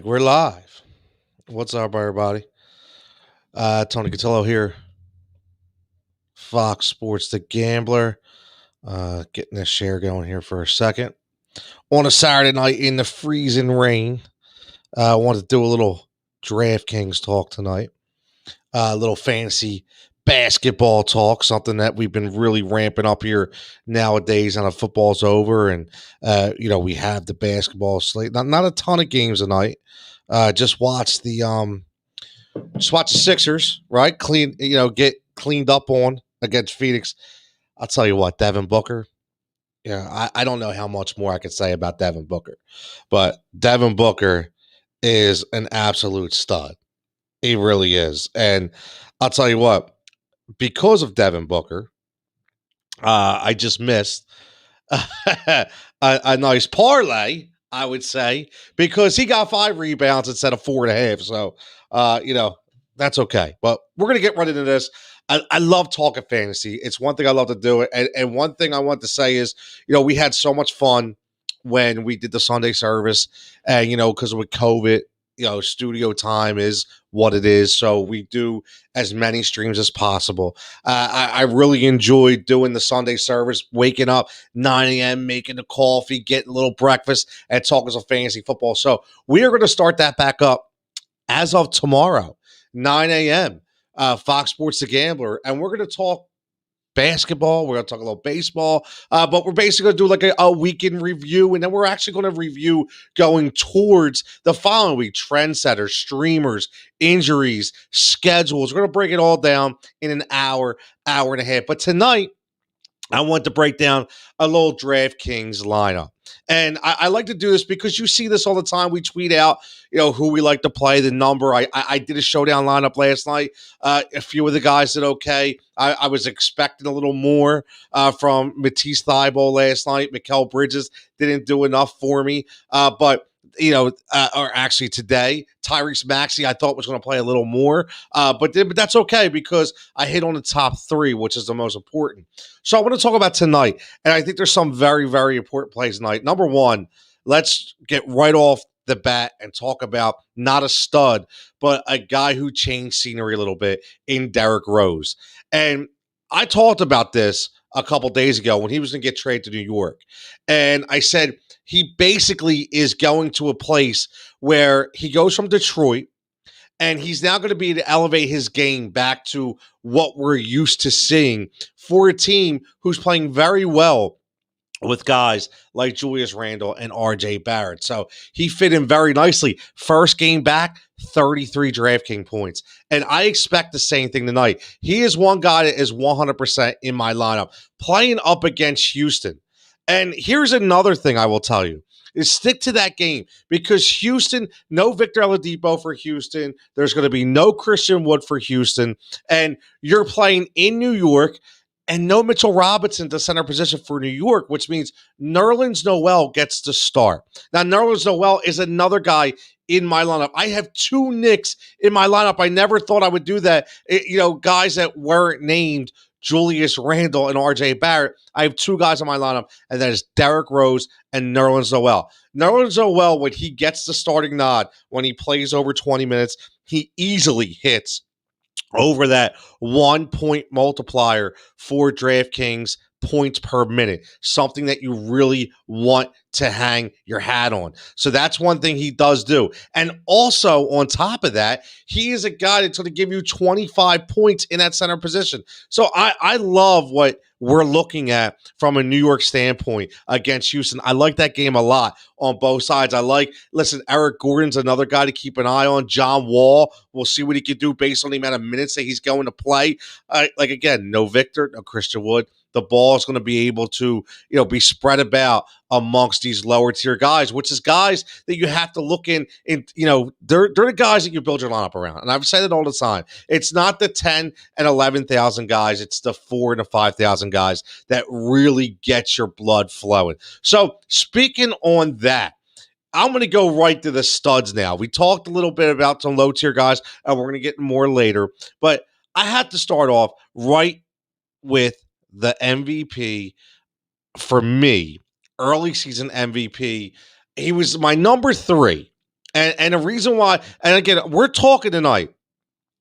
We're live. What's up, everybody? Tony Cutillo here. Fox Sports The Gambler. Getting this share going here for a second. On a Saturday night in the freezing rain. I wanted to do a little Draftkings talk tonight. A little fantasy basketball talk, something that we've been really ramping up here nowadays. Now the football's over, and we have the basketball slate. Not a ton of games tonight. Just watch the Sixers, right? Get cleaned up on against Phoenix. I'll tell you what, Devin Booker. Yeah, I don't know how much more I could say about Devin Booker, but Devin Booker is an absolute stud. He really is. And I'll tell you what, because of Devin Booker, I just missed a nice parlay, I would say, because he got 5 rebounds instead of 4.5. So, that's okay. But we're going to get right into this. I love talking fantasy. It's one thing I love to do. And one thing I want to say is, we had so much fun when we did the Sunday service. And, because with COVID, studio time is what it is. So we do as many streams as possible. I really enjoyed doing the Sunday service, waking up 9 a.m., making the coffee, getting a little breakfast, and talking some fantasy football. So we are going to start that back up as of tomorrow, 9 a.m., Fox Sports The Gambler. And we're going to talk basketball. We're going to talk a little baseball, but we're basically going to do like a weekend review, and then we're actually going to review going towards the following week: trendsetters, streamers, injuries, schedules. We're going to break it all down in an hour and a half. But tonight, I want to break down a little Draftkings lineup. And I like to do this because you see this all the time. We tweet out, who we like to play, the number. I did a showdown lineup last night. A few of the guys did okay. I was expecting a little more from Matisse Thybulle last night. Mikal Bridges didn't do enough for me. But or actually today, Tyrese Maxey, I thought was going to play a little more, but that's okay because I hit on the top 3, which is the most important. So I want to talk about tonight, and I think there's some very, very important plays tonight. Number one, let's get right off the bat and talk about not a stud, but a guy who changed scenery a little bit in Derrick Rose. And I talked about this a couple days ago when he was going to get traded to New York. And I said he basically is going to a place where he goes from Detroit, and he's now going to be able to elevate his game back to what we're used to seeing for a team who's playing very well with guys like Julius Randle and R.J. Barrett. So he fit in very nicely. First game back, 33 DraftKings points. And I expect the same thing tonight. He is one guy that is 100% in my lineup, playing up against Houston. And here's another thing I will tell you. Is stick to that game because Houston, no Victor Oladipo for Houston. There's going to be no Christian Wood for Houston. And you're playing in New York. And no Mitchell Robinson to center position for New York, which means Nerlens Noel gets to start. Now, Nerlens Noel is another guy in my lineup. I have 2 Knicks in my lineup. I never thought I would do that. Guys that weren't named Julius Randle and R.J. Barrett. I have 2 guys in my lineup, and that is Derrick Rose and Nerlens Noel. Nerlens Noel, when he gets the starting nod, when he plays over 20 minutes, he easily hits over that 1-point multiplier for DraftKings points per minute, something that you really want to hang your hat on. So that's one thing he does do. And also on top of that, he is a guy that's going to give you 25 points in that center position. So I love what we're looking at from a New York standpoint against Houston. I like that game a lot on both sides. Eric Gordon's another guy to keep an eye on. John Wall, we'll see what he can do based on the amount of minutes that he's going to play. Again, no Victor, no Christian Wood. The ball is going to be able to, be spread about amongst these lower tier guys, which is guys that you have to look in, they're the guys that you build your lineup around. And I've said it all the time. It's not the 10 and 11,000 guys. It's the 4 and 5,000 guys that really get your blood flowing. So speaking on that, I'm going to go right to the studs now. We talked a little bit about some low tier guys, and we're going to get more later, but I have to start off right with the MVP for me, early season MVP. He was my number 3 And the reason why, and again, we're talking tonight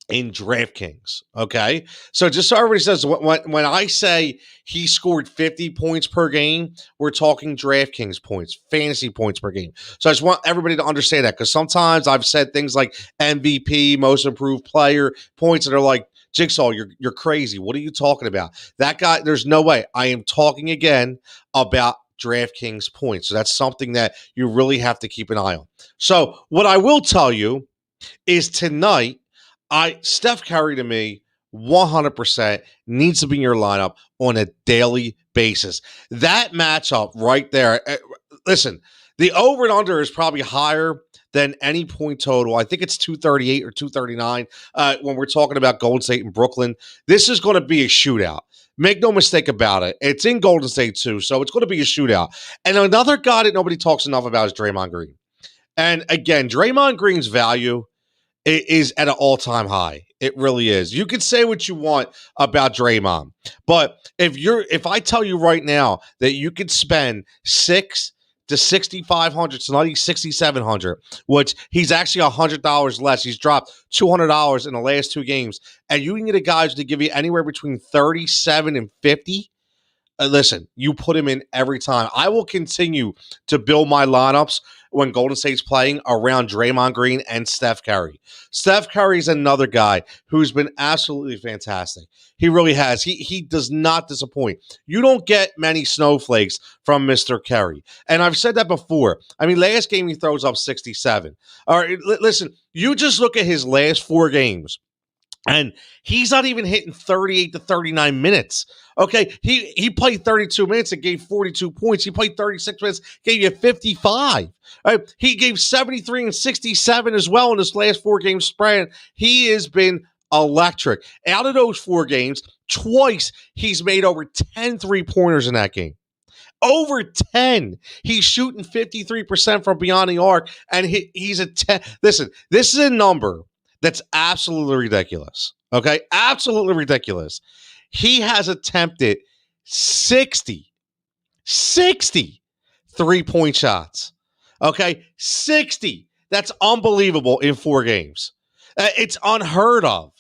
in DraftKings. Okay. So just so everybody says, when I say he scored 50 points per game, we're talking DraftKings points, fantasy points per game. So I just want everybody to understand that, because sometimes I've said things like MVP, most improved player points, and they're like, Jigsaw, you're crazy. What are you talking about? That guy, there's no way. I am talking again about DraftKings points. So that's something that you really have to keep an eye on. So what I will tell you is tonight, Steph Curry to me 100% needs to be in your lineup on a daily basis. That matchup right there. Listen, the over and under is probably higher than any point total. I think it's 238 or 239 when we're talking about Golden State and Brooklyn. This is going to be a shootout. Make no mistake about it. It's in Golden State too, so it's going to be a shootout. And another guy that nobody talks enough about is Draymond Green. And again, Draymond Green's value is at an all-time high. It really is. You can say what you want about Draymond, but if I tell you right now that you could spend $600 to $6,500, tonight he's $6,700, which he's actually $100 less. He's dropped $200 in the last two games, and you can get a guy to give you anywhere between 37 and 50. Listen, you put him in every time. I will continue to build my lineups when Golden State's playing around Draymond Green and Steph Curry. Steph Curry's another guy who's been absolutely fantastic. He really has. He does not disappoint. You don't get many snowflakes from Mr. Curry. And I've said that before. I mean, last game he throws up 67. All right, listen, you just look at his last four games. And he's not even hitting 38 to 39 minutes. Okay, he played 32 minutes and gave 42 points. He played 36 minutes, gave you 55. Right? He gave 73 and 67 as well in this last four-game spread. He has been electric. Out of those four games, twice he's made over 10 three-pointers in that game. Over 10. He's shooting 53% from beyond the arc, and he's a 10. Listen, this is a number that's absolutely ridiculous. Okay? Absolutely ridiculous. He has attempted 60 3-point shots. Okay? 60. That's unbelievable in four games. It's unheard of.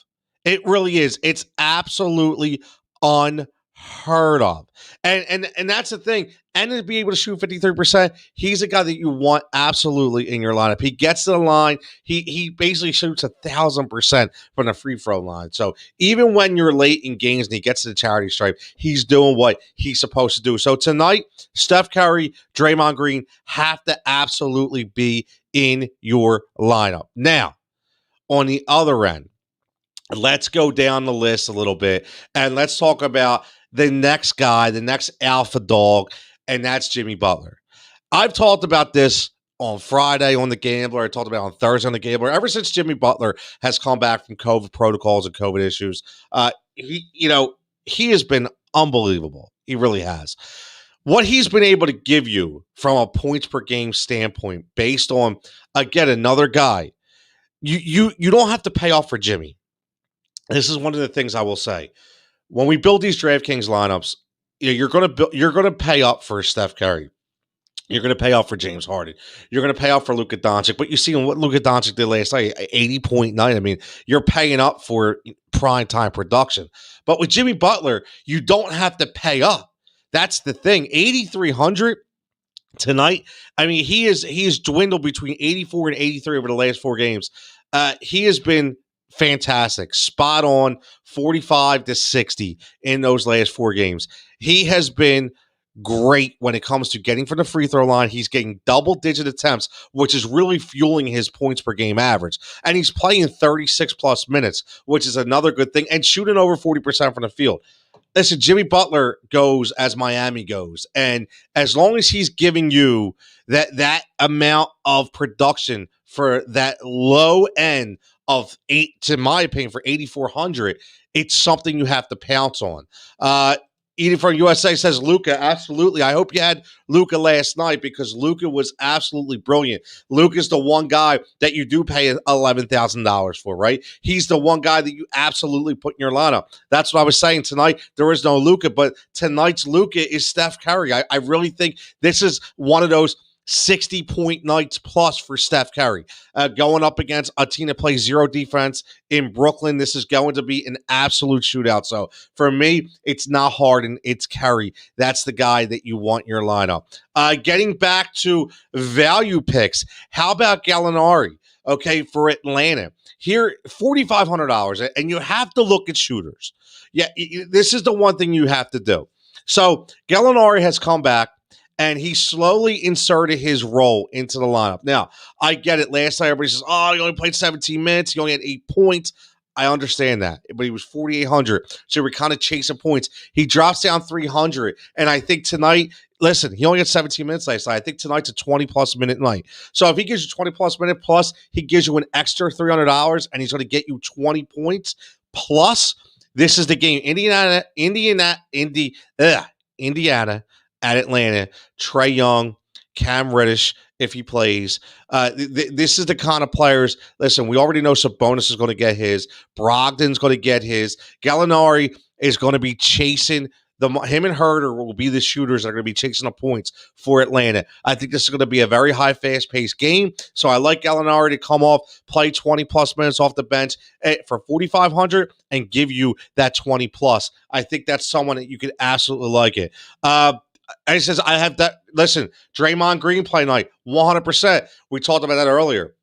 It really is. It's absolutely unheard of. And that's the thing. And to be able to shoot 53%, he's a guy that you want absolutely in your lineup. He gets to the line. He basically shoots 1,000% from the free throw line. So even when you're late in games and he gets to the charity stripe, he's doing what he's supposed to do. So tonight, Steph Curry, Draymond Green have to absolutely be in your lineup. Now, on the other end, let's go down the list a little bit and let's talk about the next guy, the next alpha dog, and that's Jimmy Butler. I've talked about this on Friday on The Gambler. I talked about it on Thursday on The Gambler. Ever since Jimmy Butler has come back from COVID protocols and COVID issues, he has been unbelievable. He really has. What he's been able to give you from a points per game standpoint, based on, again, another guy, you don't have to pay off for Jimmy. This is one of the things I will say. When we build these DraftKings lineups, you're going to pay up for Steph Curry. You're going to pay off for James Harden. You're going to pay off for Luka Doncic. But you see what Luka Doncic did last night, 80.9. I mean, you're paying up for prime time production. But with Jimmy Butler, you don't have to pay up. That's the thing. 8,300 tonight. I mean, he is dwindled between 84 and 83 over the last four games. He has been fantastic. Spot on 45 to 60 in those last four games. He has been great when it comes to getting from the free throw line. He's getting double-digit attempts, which is really fueling his points per game average. And he's playing 36-plus minutes, which is another good thing, and shooting over 40% from the field. Listen, Jimmy Butler goes as Miami goes. And as long as he's giving you that amount of production for that low end of to my opinion, for 8,400, it's something you have to pounce on. Edie from USA says, Luka, absolutely. I hope you had Luka last night because Luka was absolutely brilliant. Luka's the one guy that you do pay $11,000 for, right? He's the one guy that you absolutely put in your lineup. That's what I was saying tonight. There is no Luka, but tonight's Luka is Steph Curry. I really think this is one of those 60-point nights plus for Steph Curry. Going up against a team that plays zero defense in Brooklyn, this is going to be an absolute shootout. So for me, it's not Harden, it's Curry. That's the guy that you want in your lineup. Getting back to value picks, how about Gallinari? Okay, for Atlanta. Here, $4,500, and you have to look at shooters. Yeah, this is the one thing you have to do. So Gallinari has come back, and he slowly inserted his role into the lineup. Now, I get it. Last night, everybody says, oh, he only played 17 minutes. He only had 8 points. I understand that, but he was 4,800, so we're kind of chasing points. He drops down 300, and I think tonight, listen, he only had 17 minutes last night. I think tonight's a 20-plus minute night. So if he gives you 20-plus minute plus, he gives you an extra $300, and he's going to get you 20 points. Plus, this is the game. Indiana at Atlanta. Trae Young, Cam Reddish, if he plays. This is the kind of players. Listen, we already know Sabonis is going to get his. Brogdon's going to get his. Gallinari is going to be chasing him and Herder will be the shooters that are going to be chasing the points for Atlanta. I think this is going to be a very high, fast-paced game. So I like Gallinari to come off, play 20-plus minutes off the bench for $4,500 and give you that 20-plus. I think that's someone that you could absolutely like it. He says, I have that. Listen, Draymond Green play night, 100%. We talked about that earlier.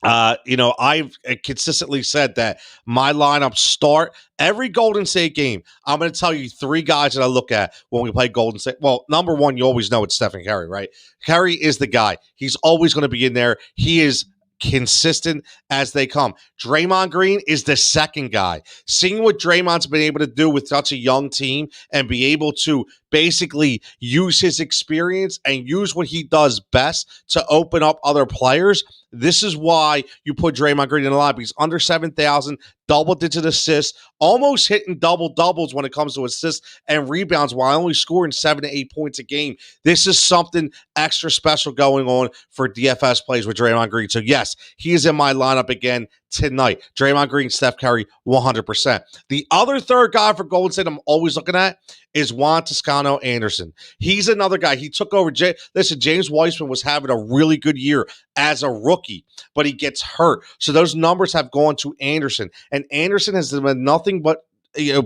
I've consistently said that my lineup start every Golden State game. I'm going to tell you 3 guys that I look at when we play Golden State. Well, number one, you always know it's Stephen Curry, right? Curry is the guy. He's always going to be in there. He is consistent as they come. Draymond Green is the second guy. Seeing what Draymond's been able to do with such a young team and be able to basically use his experience and use what he does best to open up other players. This is why you put Draymond Green in the lineup. He's under 7,000, double-digit assists, almost hitting double-doubles when it comes to assists and rebounds while only scoring 7 to 8 points a game. This is something extra special going on for DFS plays with Draymond Green. So, yes, he is in my lineup again tonight. Draymond Green, Steph Curry, 100%. The other third guy for Golden State I'm always looking at is Juan Toscano Anderson. He's another guy. He took over. Listen, James Wiseman was having a really good year as a rookie, but he gets hurt. So those numbers have gone to Anderson. And Anderson has been nothing but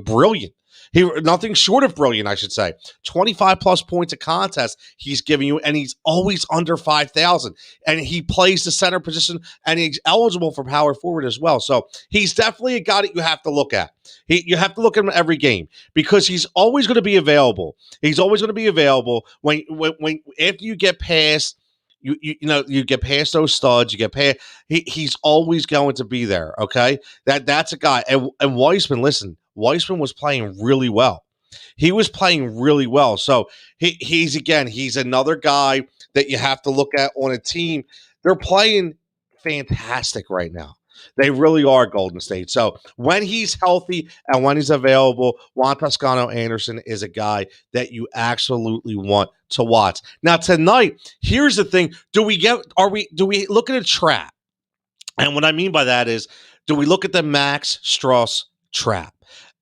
brilliant. Nothing short of brilliant, I should say. 25-plus points a contest he's giving you, and he's always under 5,000. And he plays the center position, and he's eligible for power forward as well. So he's definitely a guy that you have to look at. You have to look at him every game because he's always going to be available. He's always going to be available when after you get past. You get past those studs. You get past. He's always going to be there. Okay, that's a guy. And Wiseman, listen, Wiseman was playing really well. He was playing really well. So he's another guy that you have to look at on a team. They're playing fantastic right now. They really are, Golden State. So when he's healthy and when he's available, Juan Toscano Anderson is a guy that you absolutely want to watch. Now tonight, here's the thing: do we look at a trap? And what I mean by that is, do we look at the Max Strus trap?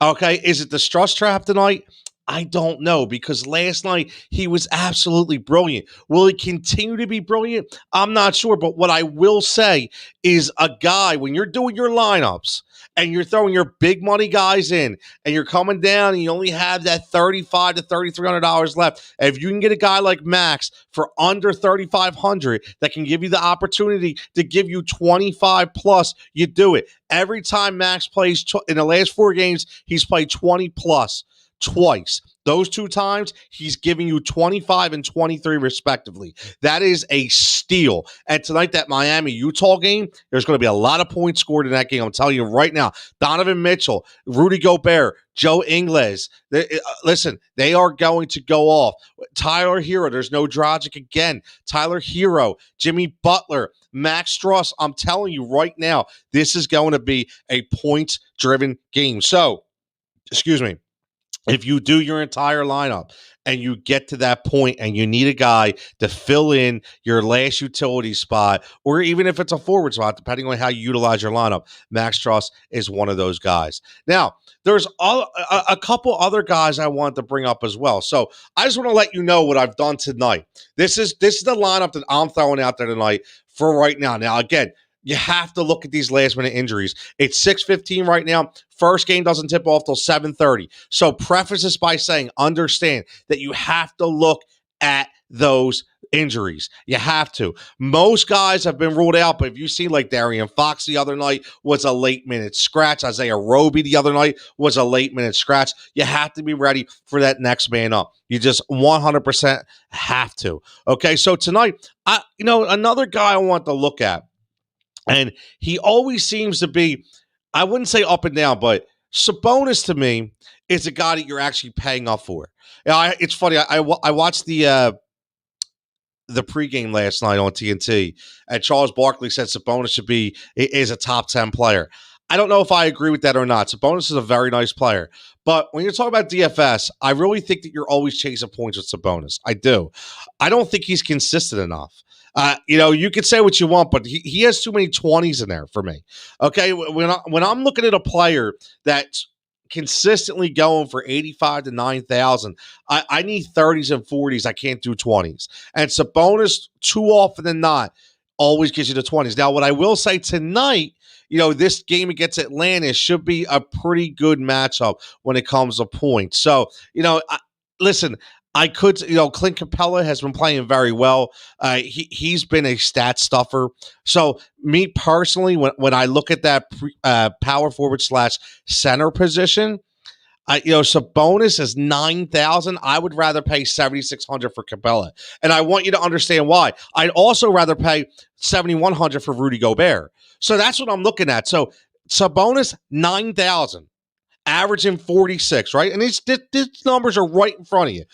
Okay, is it the Strus trap tonight? I don't know, because last night he was absolutely brilliant. Will he continue to be brilliant? I'm not sure. But what I will say is a guy, when you're doing your lineups and you're throwing your big money guys in and you're coming down and you only have that $3,500 to $3,300 left, if you can get a guy like Max for under $3,500 that can give you the opportunity to give you 25 plus, you do it. Every time Max plays in the last 4 games, he's played 20 plus. Twice. Those 2 times, he's giving you 25 and 23 respectively. That is a steal. And tonight, that Miami-Utah game, there's going to be a lot of points scored in that game. I'm telling you right now. Donovan Mitchell, Rudy Gobert, Joe Ingles. Listen, they are going to go off. Tyler Hero, there's no Dragic again. Tyler Hero, Jimmy Butler, Max Strus. I'm telling you right now, this is going to be a points-driven game. So, excuse me. if you do your entire lineup and you get to that point and you need a guy to fill in your last utility spot, or even if it's a forward spot, depending on how you utilize your lineup, Max Truss is one of those guys. Now, there's a couple other guys I want to bring up as well. So I just want to let you know what I've done tonight. This is the lineup that I'm throwing out there tonight for right now. Now, again, you have to look at these last minute injuries. It's 6:15 right now. First game doesn't tip off till 7:30. So preface this by saying, understand that you have to look at those injuries. You have to. Most guys have been ruled out, but if you see like Darian Fox the other night was a late minute scratch. Isaiah Roby the other night was a late minute scratch. You have to be ready for that next man up. You just 100% have to. Okay, so tonight, another guy I want to look at, and he always seems to be, I wouldn't say up and down, but Sabonis to me is a guy that you're actually paying up for. It's funny. I watched the pregame last night on TNT, and Charles Barkley said Sabonis is a top 10 player. I don't know if I agree with that or not. Sabonis is a very nice player. But when you're talking about DFS, I really think that you're always chasing points with Sabonis. I do. I don't think he's consistent enough. You could say what you want, but he has too many 20s in there for me. Okay, when I'm looking at a player that's consistently going for 85 to 9,000, I need 30s and 40s. I can't do 20s. And Sabonis, too often than not, always gives you the 20s. Now, what I will say tonight, this game against Atlanta should be a pretty good matchup when it comes to points. So, listen, I could, Clint Capella has been playing very well. He's been a stat stuffer. So me personally, when I look at that power forward / center position, Sabonis is 9,000. I would rather pay 7,600 for Capella, and I want you to understand why. I'd also rather pay 7,100 for Rudy Gobert. So that's what I'm looking at. So Sabonis 9,000, averaging 46, right? And these numbers are right in front of you.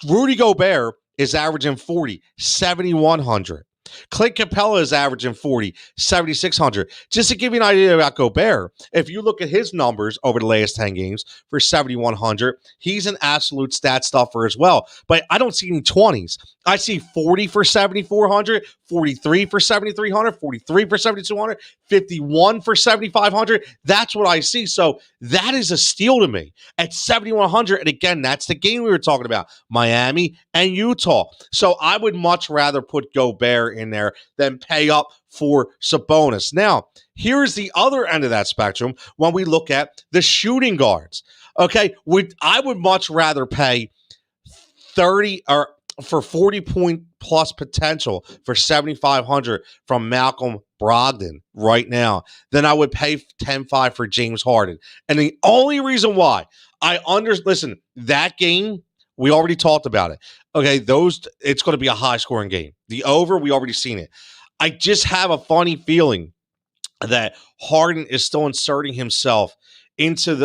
Rudy Gobert is averaging 40, 7,100. Clint Capella is averaging 40, 7,600. Just to give you an idea about Gobert, if you look at his numbers over the last 10 games for 7,100, he's an absolute stat stuffer as well. But I don't see any 20s. I see 40 for 7,400, 43 for 7,300, 43 for 7,200, 51 for 7,500. That's what I see. So that is a steal to me at 7,100. And again, that's the game we were talking about, Miami and Utah. So I would much rather put Gobert in there than pay up for Sabonis. Now, here's the other end of that spectrum when we look at the shooting guards. Okay, I would much rather pay 30 or for 40 point plus potential for 7,500 from Malcolm Brogdon right now than I would pay 10.5 for James Harden. And the only reason why listen, that game, we already talked about it. Okay, it's going to be a high scoring game. The over, we already seen it. I just have a funny feeling that Harden is still inserting himself into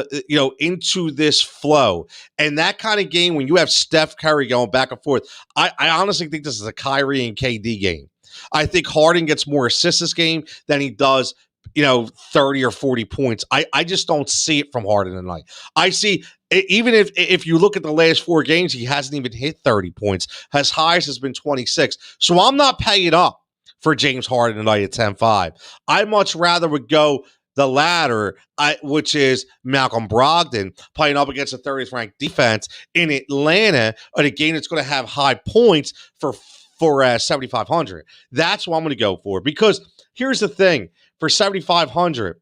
this flow. And that kind of game, when you have Steph Curry going back and forth, I honestly think this is a Kyrie and KD game. I think Harden gets more assists this game than he does, 30 or 40 points. I just don't see it from Harden tonight. I see, even if you look at the last 4 games, he hasn't even hit 30 points. His highest has been 26. So I'm not paying up for James Harden tonight at 10.5. I much rather would go the latter, which is Malcolm Brogdon playing up against a 30th ranked defense in Atlanta, in a game that's going to have high points for 7,500. That's what I'm going to go for, because here's the thing: for 7,500,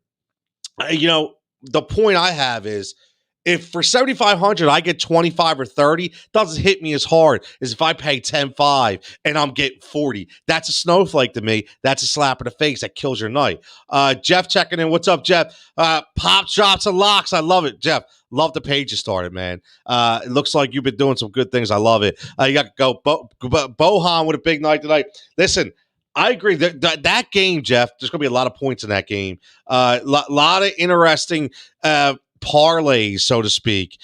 the point I have is, if for 7,500 I get 25 or 30, doesn't hit me as hard as if I pay 10.5 and I'm getting 40. That's a snowflake to me. That's a slap in the face that kills your night. Jeff checking in. What's up, Jeff? Pops, drops, and locks. I love it, Jeff. Love the page you started, man. It looks like you've been doing some good things. I love it. You got to go Bohan with a big night tonight. Listen, I agree that game, Jeff, there's going to be a lot of points in that game. Lot of interesting parlays, so to speak,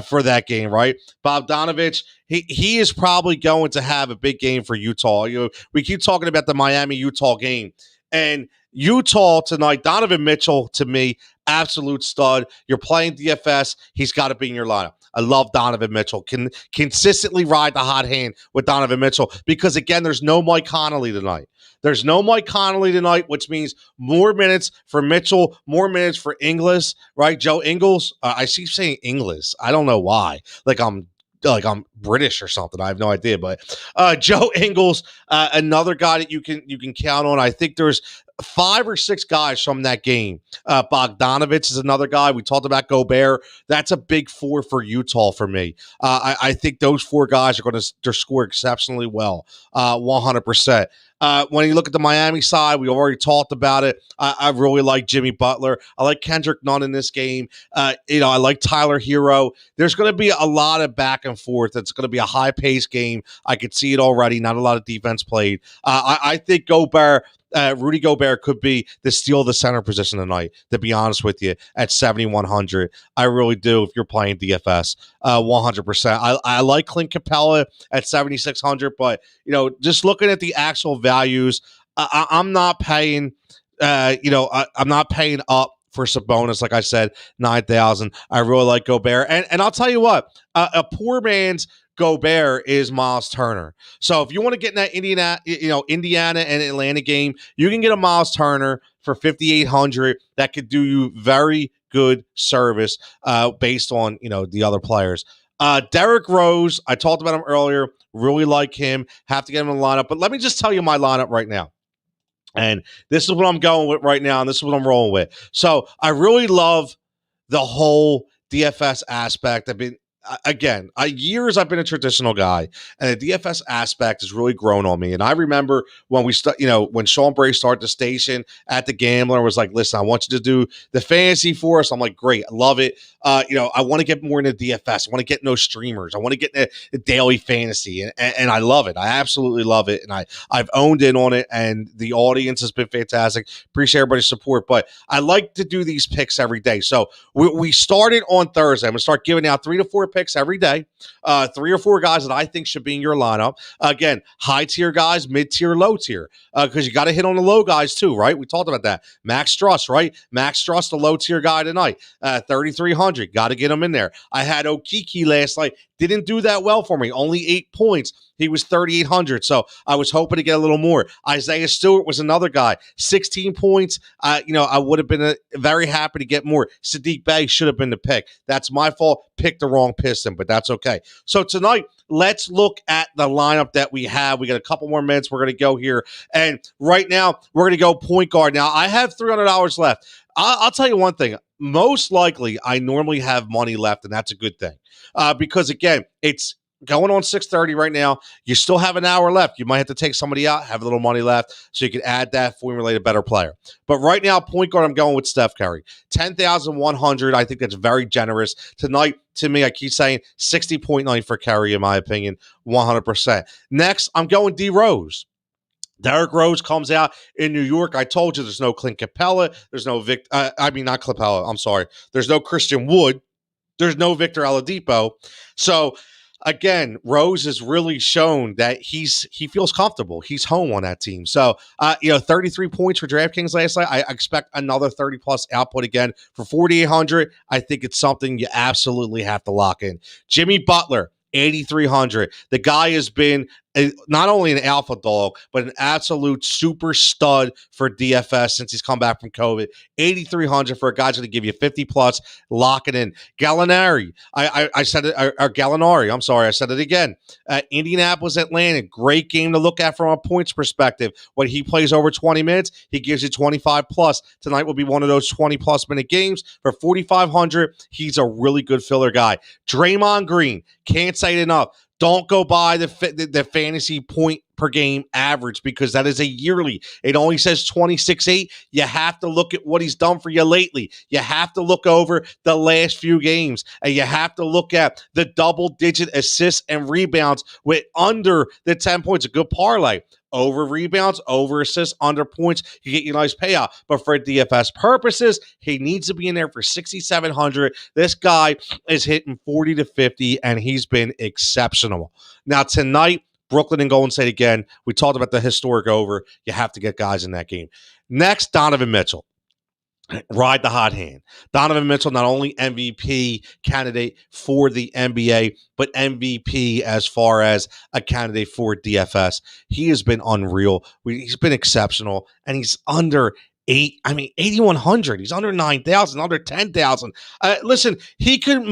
for that game, right? Bogdanovich, he is probably going to have a big game for Utah. We keep talking about the Miami-Utah game. And Utah tonight, Donovan Mitchell, to me, absolute stud. You're playing DFS. He's got to be in your lineup. I love Donovan Mitchell. Can consistently ride the hot hand with Donovan Mitchell because, again, there's no Mike Conley tonight. There's no Mike Conley tonight, which means more minutes for Mitchell, more minutes for Ingles, right? Joe Ingles. I keep saying Ingles. I don't know why. Like I'm British or something. I have no idea. But Joe Ingles, another guy that you can count on. I think there's 5 or 6 guys from that game. Bogdanovich is another guy. We talked about Gobert. That's a big 4 for Utah for me. I think those 4 guys are going to score exceptionally well, 100%. When you look at the Miami side, we already talked about it. I really like Jimmy Butler. I like Kendrick Nunn in this game. I like Tyler Hero. There's going to be a lot of back and forth. It's going to be a high-paced game. I could see it already. Not a lot of defense played. I think Rudy Gobert could be the steal of the center position tonight, to be honest with you, at 7,100. I really do if you're playing DFS, 100%. I like Clint Capella at 7,600, but, just looking at the actual values, I'm not paying, I'm not paying up for Sabonis, like I said, 9,000. I really like Gobert. And I'll tell you what, a poor man's Gobert is Miles Turner. So if you want to get in that Indiana and Atlanta game, you can get a Miles Turner for 5,800. That could do you very good service based on the other players. Derrick Rose, I talked about him earlier. Really like him. Have to get him in the lineup. But let me just tell you my lineup right now. And this is what I'm going with right now, and this is what I'm rolling with. So I really love the whole DFS aspect. Years I've been a traditional guy, and the DFS aspect has really grown on me. And I remember when when Sean Bray started the station at the Gambler, was like, "Listen, I want you to do the fantasy for us." I'm like, "Great, I love it." I want to get more into DFS. I want to get no streamers. I want to get into the daily fantasy, and I love it. I absolutely love it, and I've owned in on it, and the audience has been fantastic. Appreciate everybody's support, but I like to do these picks every day. So we started on Thursday. I'm gonna start giving out 3 to 4 picks every day. 3 or 4 guys that I think should be in your lineup. Again, high tier guys, mid tier, low tier, because you got to hit on the low guys too, right? We talked about that. Max Struss, right? Max Struss, the low tier guy tonight, 3,300. Got to get him in there. I had Okiki last night. Didn't do that well for me. Only 8 points. He was 3,800. So I was hoping to get a little more. Isaiah Stewart was another guy. 16 points. I would have been very happy to get more. Sadiq Bey should have been the pick. That's my fault. Picked the wrong Piston, but that's okay. So tonight, let's look at the lineup that we have. We got a couple more minutes. We're going to go here. And right now, we're going to go point guard. Now, I have $300 left. I'll tell you one thing. Most likely, I normally have money left, and that's a good thing. Because, again, it's going on 6:30 right now. You still have an hour left. You might have to take somebody out, have a little money left, so you can add that, formulate a better player. But right now, point guard, I'm going with Steph Curry. 10,100. I think that's very generous. Tonight, to me, I keep saying 60.9 for Curry, in my opinion, 100%. Next, I'm going D Rose. Derrick Rose comes out in New York. I told you there's no Clint Capella. There's no not Capella. I'm sorry. There's no Christian Wood. There's no Victor Oladipo. So, again, Rose has really shown that he feels comfortable. He's home on that team. So, 33 points for DraftKings last night. I expect another 30-plus output again for 4,800. I think it's something you absolutely have to lock in. Jimmy Butler, 8,300. The guy has been not only an alpha dog, but an absolute super stud for DFS since he's come back from COVID. 8,300 for a guy going to give you 50 plus. Lock it in. Gallinari, I said it, or Gallinari. I'm sorry, I said it again. Indianapolis, Atlanta, great game to look at from a points perspective. When he plays over 20 minutes, he gives you 25 plus. Tonight will be one of those 20 plus minute games for 4,500. He's a really good filler guy. Draymond Green, can't say it enough. Don't go by the fantasy point per game average because that is a yearly. It only says 26.8. You have to look at what he's done for you lately. You have to look over the last few games, and you have to look at the double-digit assists and rebounds with under the 10 points. A good parlay. Over rebounds, over assists, under points, you get your nice payout. But for DFS purposes, he needs to be in there for 6,700. This guy is hitting 40 to 50, and he's been exceptional. Now, tonight, Brooklyn and Golden State again. We talked about the historic over. You have to get guys in that game. Next, Donovan Mitchell. Ride the hot hand. Donovan Mitchell, not only MVP candidate for the NBA, but MVP as far as a candidate for DFS. He has been unreal. He's been exceptional, and he's under 8,100. He's under 9,000, under 10,000. Listen, he could.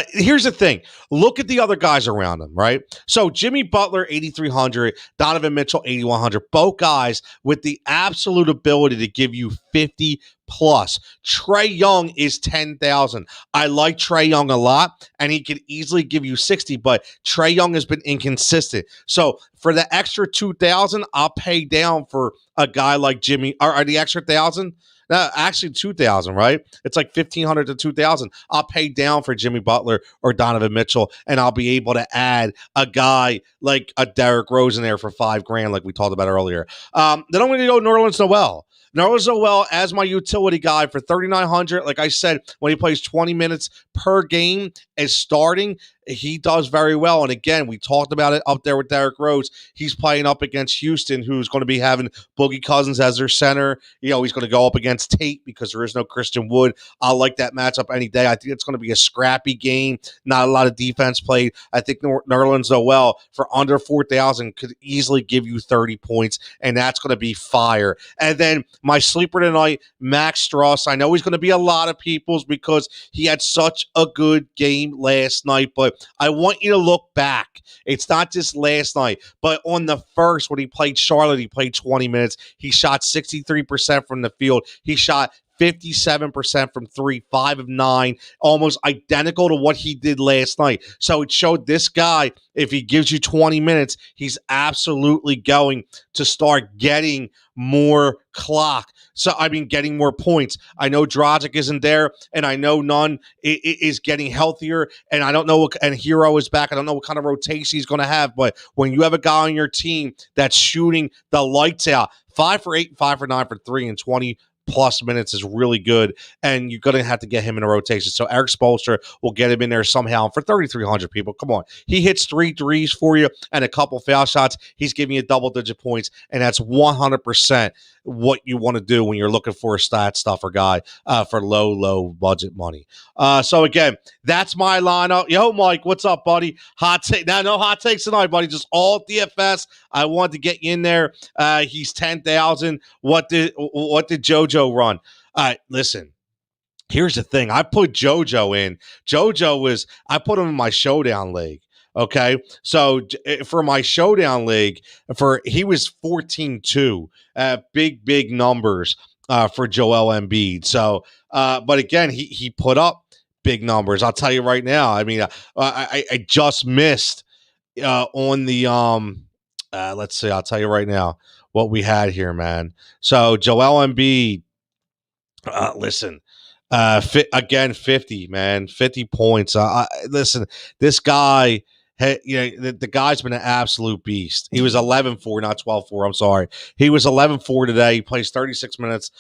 Here's the thing. Look at the other guys around him, right? So Jimmy Butler, 8,300. Donovan Mitchell, 8,100. Both guys with the absolute ability to give you 50 plus. Trae Young is 10,000. I like Trae Young a lot, and he could easily give you 60, but Trae Young has been inconsistent. So for the extra 2,000, I'll pay down for a guy like Jimmy, or the extra 1,000. Actually 2,000, right? It's like 1,500 to 2,000. I'll pay down for Jimmy Butler or Donovan Mitchell, and I'll be able to add a guy like a Derrick Rose in there for $5,000, like we talked about earlier. Then I'm going to go Nerlens Noel. Nerlens Noel as my utility guy for 3,900. Like I said, when he plays 20 minutes per game as starting, he does very well. And again, we talked about it up there with Derrick Rose. He's playing up against Houston, who's going to be having Boogie Cousins as their center. He's going to go up against Tate because there is no Christian Wood. I like that matchup any day. I think it's going to be a scrappy game. Not a lot of defense played. I think Nerlens Noel for under 4,000 could easily give you 30 points, and that's going to be fire. And then my sleeper tonight, Max Strus. I know he's going to be a lot of people's because he had such a good game last night, but I want you to look back. It's not just last night, but on the first, when he played Charlotte, he played 20 minutes. He shot 63% from the field. He shot 57% from three, 5 of 9, almost identical to what he did last night. So it showed this guy, if he gives you 20 minutes, he's absolutely going to start getting more clock. So, getting more points. I know Dragic isn't there, and I know Nunn is getting healthier, and I don't know and Hero is back. I don't know what kind of rotation he's going to have, but when you have a guy on your team that's shooting the lights out, 5 for 8, 5 for 9 for 3, and 20 plus minutes is really good, and you're going to have to get him in a rotation. So Eric Spoelstra will get him in there somehow. For 3,300 people, come on. He hits 3 threes for you and a couple foul shots. He's giving you double-digit points, and that's 100% what you want to do when you're looking for a stat stuffer guy for low budget money. So again, that's my lineup. Yo, Mike, what's up, buddy? Hot take. Now, no hot takes tonight, buddy. Just all DFS. I wanted to get you in there. He's 10,000. What did JoJo run? Listen. Here's the thing. I put JoJo in. I put him in my showdown league. Okay, so for my showdown league, he was 14-2, big numbers for Joel Embiid. So, but again, he put up big numbers. I'll tell you right now. I just missed on the let's see. I'll tell you right now what we had here, man. So Joel Embiid, listen. Again, 50, man, 50 points. Listen, this guy. Hey, the guy's been an absolute beast. He was 11-4, not 12-4. I'm sorry. He was 11-4 today. He plays 36 minutes.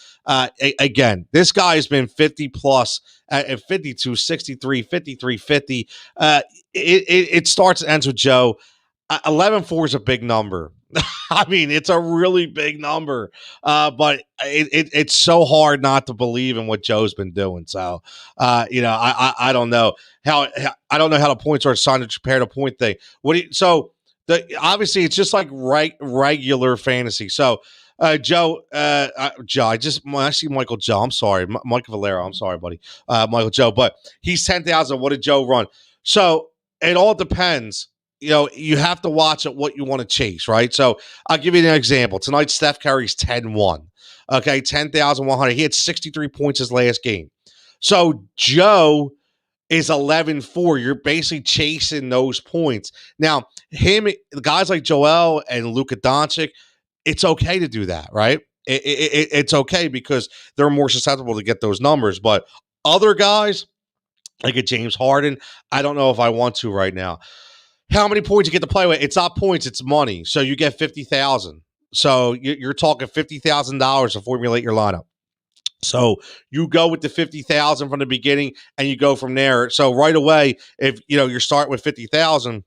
Again, this guy has been 50 plus at 52, 63, 53, 50. It starts and ends with Joe. 11-4 is a big number. It's a really big number, but it's so hard not to believe in what Joe's been doing. So, I don't know how the points are assigned to compare the point thing. Obviously it's just like regular fantasy. So, Joe, I see Michael Joe. I'm sorry, Michael Valero. I'm sorry, buddy, Michael Joe. But he's 10,000. What did Joe run? So it all depends. You have to watch at what you want to chase, right? So I'll give you an example. Tonight, Steph Curry's 10-1. Okay, 10,100. He had 63 points his last game. So Joe is 11-4. You're basically chasing those points. Now, guys like Joel and Luka Doncic, it's okay to do that, right? It's okay because they're more susceptible to get those numbers. But other guys, like a James Harden, I don't know if I want to right now. How many points you get to play with? It's not points, it's money. So you get 50,000. So you're talking $50,000 to formulate your lineup. So you go with the 50,000 from the beginning, and you go from there. So right away, if you're starting with 50,000,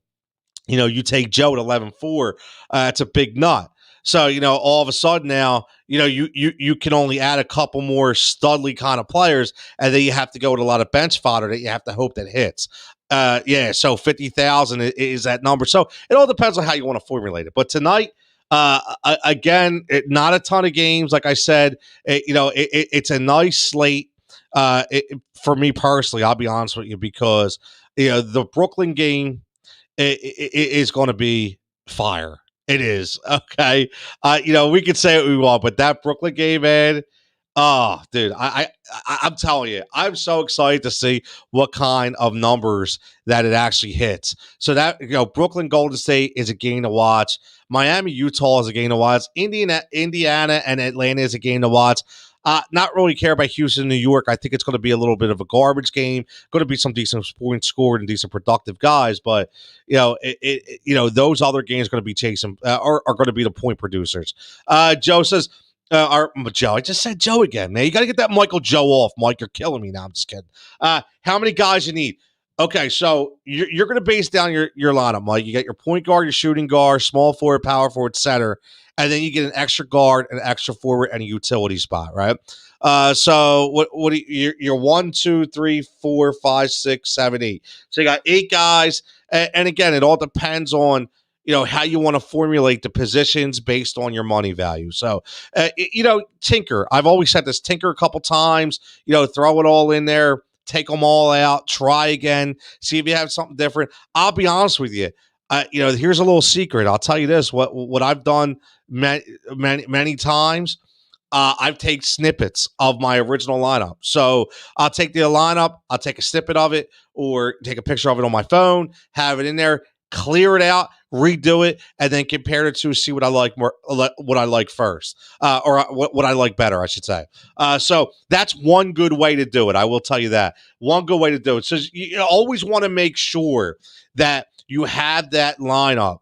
you take Joe at 11-4. It's a big nut. So all of a sudden now you can only add a couple more studly kind of players, and then you have to go with a lot of bench fodder that you have to hope that hits. So 50,000 is that number. So it all depends on how you want to formulate it. But tonight, again, not a ton of games. Like I said, it's a nice slate. For me personally, I'll be honest with you, because the Brooklyn game is going to be fire. It is. Okay. We could say what we want, but that Brooklyn game, man. Oh, dude, I'm telling you, I'm so excited to see what kind of numbers that it actually hits. So that, Brooklyn Golden State is a game to watch. Miami Utah is a game to watch. Indiana and Atlanta is a game to watch. Not really care about Houston, New York. I think it's going to be a little bit of a garbage game. Going to be some decent points scored and decent productive guys, but those other games going to be chasing are going to be the point producers. Joe says, Joe, I just said Joe again, man. You got to get that Michael Joe off, Mike. You're killing me now. I'm just kidding. How many guys you need? Okay, so you're going to base down your lineup, Mike. You got your point guard, your shooting guard, small forward, power forward, center, and then you get an extra guard, an extra forward, and a utility spot, right? So what do you're 1, 2, 3, 4, 5, 6, 7, 8. So you got 8 guys, and again, it all depends on how you want to formulate the positions based on your money value. So tinker. I've always said this: tinker a couple times. Throw it all in there. Take them all out, try again, see if you have something different. I'll be honest with you. Here's a little secret. I'll tell you this: what I've done many times. I've taken snippets of my original lineup. So I'll take the lineup, I'll take a snippet of it, or take a picture of it on my phone, have it in there, clear it out, redo it, and then compare it to see what I like more, what I like first, or what I like better, I should say. So that's one good way to do it. I will tell you that. One good way to do it. So you always want to make sure that you have that lineup,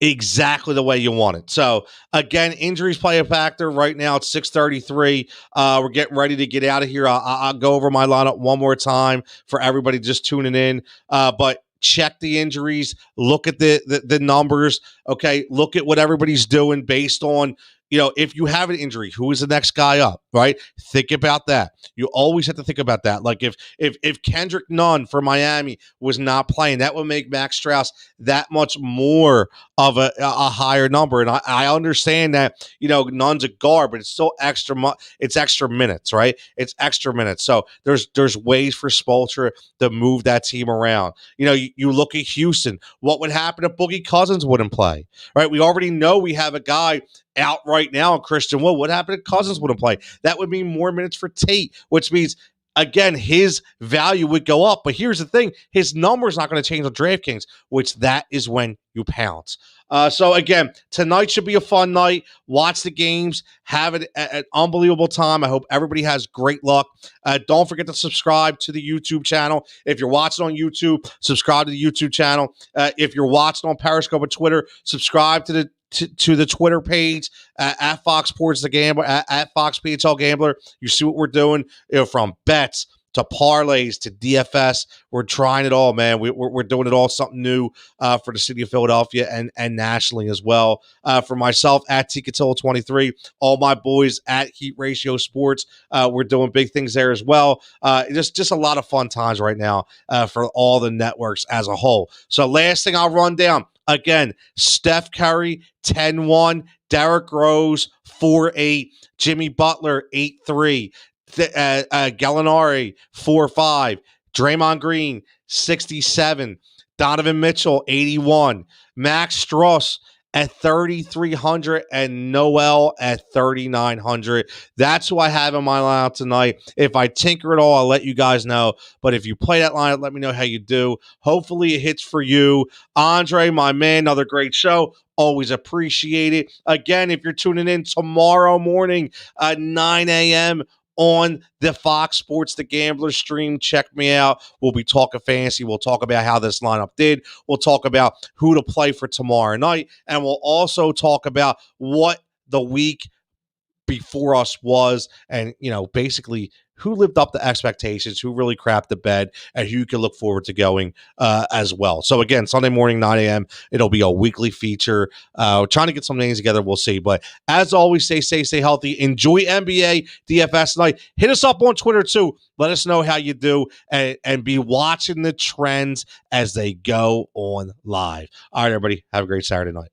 exactly the way you want it. So again, injuries play a factor. Right now it's 6:33. We're getting ready to get out of here. I'll go over my lineup one more time for everybody just tuning in. But check the injuries, look at the numbers. Okay, look at what everybody's doing based on, if you have an injury, who is the next guy up, right? Think about that. You always have to think about that. Like if Kendrick Nunn for Miami was not playing, that would make Max Strus that much more of a higher number. And I understand that, Nunn's a guard, but it's still it's extra minutes, right? It's extra minutes. So there's ways for Spoelstra to move that team around. You look at Houston. What would happen if Boogie Cousins wouldn't play, right? We already know we have a guy out right now, Christian Wood. What happened if Cousins wouldn't play? That would mean more minutes for Tate, which means, again, his value would go up. But here's the thing: his number is not going to change on DraftKings, which that is when you pounce. So again, tonight should be a fun night. Watch the games. Have it an unbelievable time. I hope everybody has great luck. Don't forget to subscribe to the YouTube channel. If you're watching on YouTube, subscribe to the YouTube channel. If you're watching on Periscope or Twitter, subscribe to the Twitter page at Fox Sports the Gambler, at Fox PHL Gambler. You see what we're doing, from bets to parlays to DFS. We're trying it all, man. We're doing it all, something new for the city of Philadelphia and nationally as well. For myself at Cutillo 23, all my boys at Heat Ratio Sports, we're doing big things there as well. Just a lot of fun times right now for all the networks as a whole. So last thing I'll run down. Again, Steph Curry, 10-1. Derrick Rose, 4-8. Jimmy Butler, 8-3. Gallinari, 4-5. Draymond Green, 67. Donovan Mitchell, 81. Max Strus at 3,300 and Noel at 3,900. That's who I have in my lineup tonight. If I tinker it all, I'll let you guys know. But if you play that lineup, let me know how you do. Hopefully it hits for you. Andre, my man, another great show. Always appreciate it. Again, if you're tuning in tomorrow morning at 9 a.m., on the Fox Sports The Gambler stream, check me out. We'll be talking fantasy. We'll talk about how this lineup did. We'll talk about who to play for tomorrow night. And we'll also talk about what the week before us was, and basically who lived up to expectations, who really crapped the bed, and who you can look forward to going as well. So again, Sunday morning, 9 a.m., it'll be a weekly feature. Trying to get some names together, we'll see. But as always, stay safe, stay healthy. Enjoy NBA DFS tonight. Hit us up on Twitter too. Let us know how you do, and be watching the trends as they go on live. All right, everybody, have a great Saturday night.